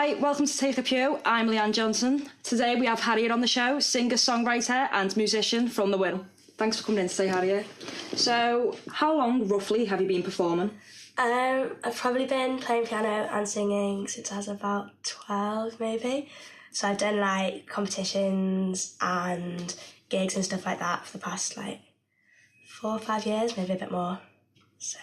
Hi, welcome to Take a Pew. I'm Leanne Johnson. Today we have Harriet on the show, singer, songwriter and musician from the Wirral. Thanks for coming in today, Harriet. So, how long, roughly, have you been performing? I've probably been playing piano and singing since I was about 12, maybe. So I've done, like, competitions and gigs and stuff like that for the past, 4 or 5 years, maybe a bit more. So,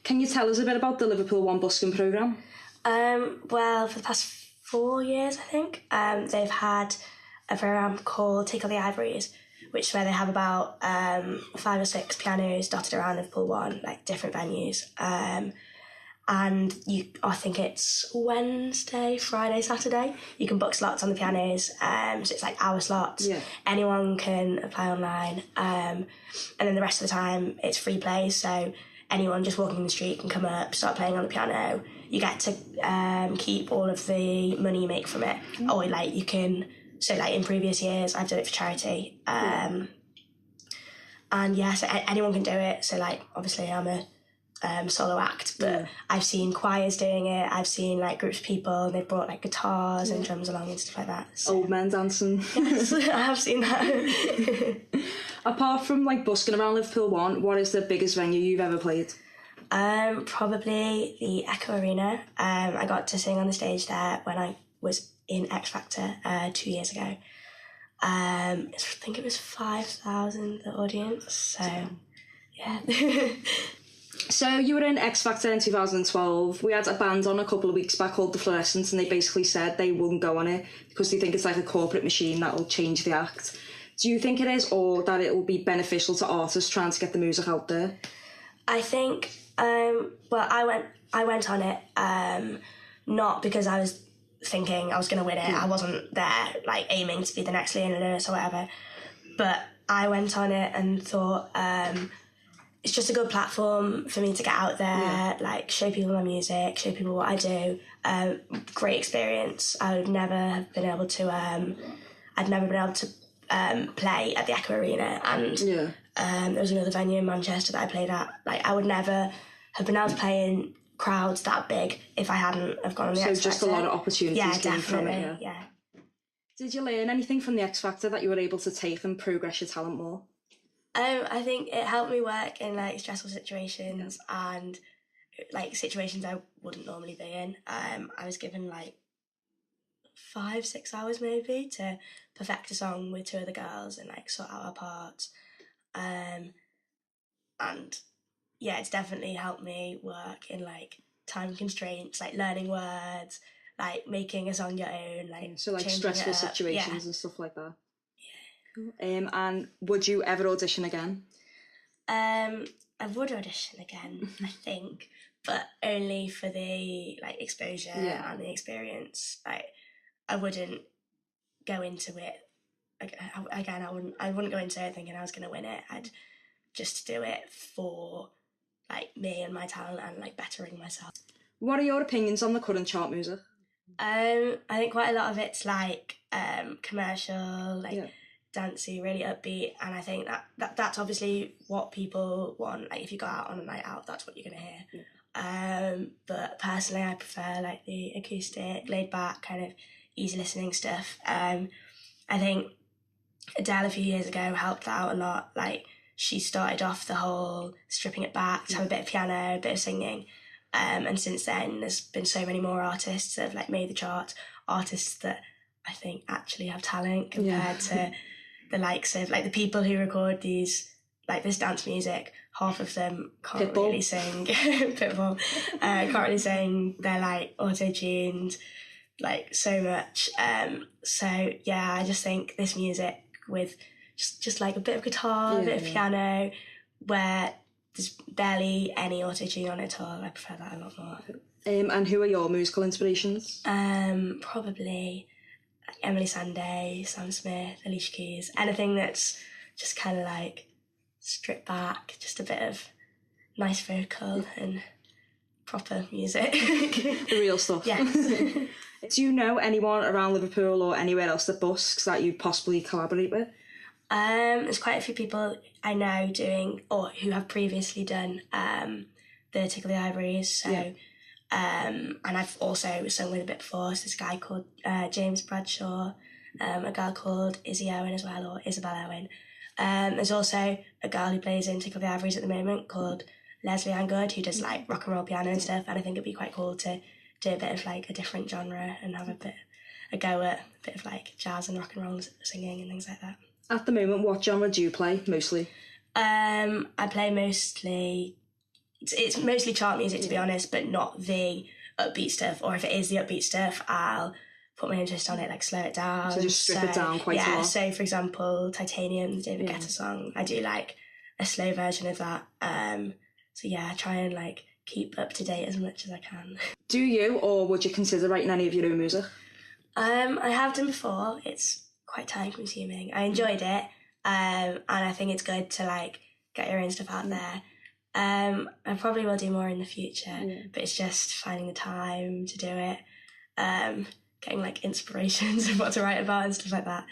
Can you tell us a bit about the Liverpool One busking programme? well, for the past 4 years, I think, they've had a programme called Tickle the Ivories, which is where they have about 5 or 6 pianos dotted around Liverpool One, like different venues. And I think it's Wednesday, Friday, Saturday. You can book slots on the pianos, so it's like hour slots. Yeah. Anyone can apply online. And then the rest of the time, it's free play, so anyone just walking in the street can come up, start playing on the piano. You get to keep all of the money you make from it. Or you can, so in previous years I've done it for charity. And so anyone can do it. So obviously I'm a solo act, but I've seen choirs doing it. I've seen groups of people, and they've brought guitars and drums along and stuff like that. So. Old men dancing. Yes, I have seen that. Apart from busking around Liverpool One, what is the biggest venue you've ever played? Probably the Echo Arena. I got to sing on the stage there when I was in X Factor 2 years ago. I think it was 5,000 the audience. So yeah. So you were in X Factor in 2012. We had a band on a couple of weeks back called The Fluorescents, and they basically said they wouldn't go on it because they think it's like a corporate machine that will change the act. Do you think it is, or that it will be beneficial to artists trying to get the music out there? I think, I went on it not because I was thinking I was going to win it. I wasn't there aiming to be the next Leona Lewis or whatever. But I went on it and thought it's just a good platform for me to get out there, show people my music, show people what I do. Great experience. I would never have been able to. I'd never been able to play at the Echo Arena, and there was another venue in Manchester that I played at. I would never have been able to play in crowds that big if I hadn't have gone on the X Factor. So just a lot of opportunities came from it. Yeah. Did you learn anything from the X Factor that you were able to take and progress your talent more? I think it helped me work in stressful situations and situations I wouldn't normally be in. I was given 5-6 hours maybe to perfect a song with 2 other girls and sort out our parts. And yeah, it's definitely helped me work in time constraints, learning words, making a song your own, so stressful situations and stuff like that. And would you ever audition again? I would audition again, I think, but only for the exposure and the experience. I wouldn't go into it again. I wouldn't go into it thinking I was going to win it. I'd just do it for me and my talent and bettering myself. What are your opinions on the current chart music? I think quite a lot of it's commercial, dancey, really upbeat, and I think that's obviously what people want. If you go out on a night out, that's what you're going to hear. But personally, I prefer the acoustic, laid back, kind of easy listening stuff. I think Adele a few years ago helped that out a lot. She started off the whole stripping it back to have a bit of piano, a bit of singing. And since then, there's been so many more artists that have made the chart, artists that I think actually have talent compared to the likes of the people who record these this dance music. Half of them can't really sing. Pitbull can't really sing. They're auto-tuned, so much. So yeah, I just think this music with just a bit of guitar, a bit of piano, where there's barely any auto-tune on it at all. I prefer that a lot more. And who are your musical inspirations? Probably Emile Sande, Sam Smith, Alicia Keys, anything that's just kind of stripped back, just a bit of nice vocal and proper music. The real stuff. Yes. Do you know anyone around Liverpool or anywhere else that busks that you possibly collaborate with? There's quite a few people I know doing or who have previously done the Tickle the Ivories. So And I've also sung with a bit before. So there's a guy called James Bradshaw, a girl called Izzy Owen as well, or Isabel Owen. There's also a girl who plays in Tickle the Ivories at the moment called Leslie Ann Good, who does like rock and roll piano and stuff. And I think it'd be quite cool to do a bit of like a different genre and have a go at a bit of like jazz and rock and roll singing and things like that. At the moment, what genre do you play mostly? I play mostly... It's mostly chart music, to be honest, but not the upbeat stuff. Or if it is the upbeat stuff, I'll put my interest on it, like slow it down. So just strip it down quite a lot. Yeah, so for example, Titanium, the David Guetta song, I do like a slow version of that. So yeah, I try and like keep up to date as much as I can. Do you, or would you consider writing any of your own music? I have done before. It's quite time consuming. I enjoyed it, and I think it's good to like get your own stuff out there. I probably will do more in the future, but it's just finding the time to do it, getting like inspirations of what to write about and stuff like that.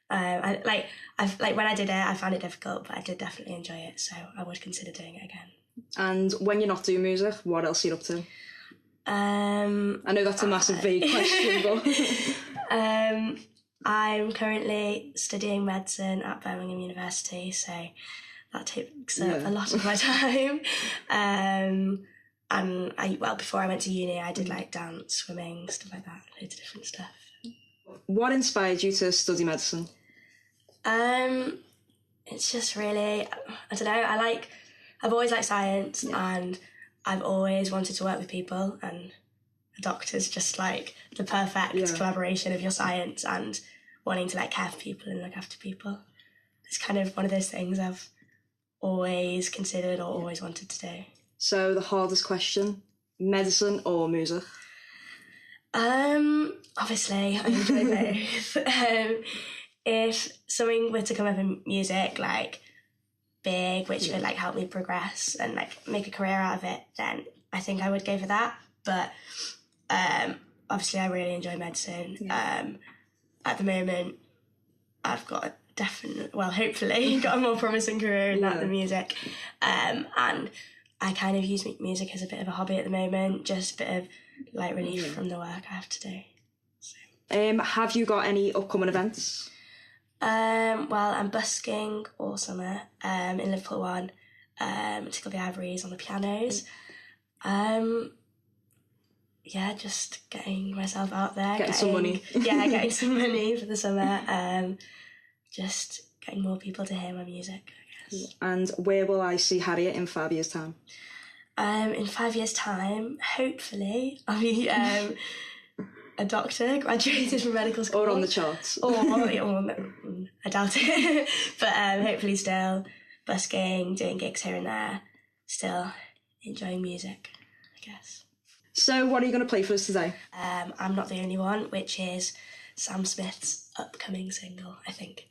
When I did it, I found it difficult, but I did definitely enjoy it, so I would consider doing it again. And when you're not doing music, what else are you up to? I know that's a massive vague question, but I'm currently studying medicine at Birmingham University, so that takes up a lot of my time. And before I went to uni, I did like dance, swimming, stuff like that, loads of different stuff. What inspired you to study medicine? It's just really, I don't know, I've always liked science, and I've always wanted to work with people, and a doctor's just like the perfect collaboration of your science and wanting to like care for people and look after people. It's kind of one of those things I've always considered or always wanted to do. So the hardest question, medicine or music? Obviously I enjoy both. If something were to come up in music like big, which could like help me progress and like make a career out of it, then I think I would go for that. But obviously I really enjoy medicine. At the moment I've got hopefully got a more promising career in that than music. And I kind of use music as a bit of a hobby at the moment, just a bit of like relief from the work I have to do. So. Have you got any upcoming events? I'm busking all summer in Liverpool One, Tickle the Ivories on the pianos. Just getting myself out there. Getting some money. Getting some money for the summer. Just getting more people to hear my music, I guess. And where will I see Harriet in 5 years' time? In 5 years' time, hopefully, I'll be a doctor, graduated from medical school. Or on the charts. Or I doubt it. But hopefully still busking, doing gigs here and there, still enjoying music, I guess. So what are you going to play for us today? I'm Not the Only One, which is Sam Smith's upcoming single, I think.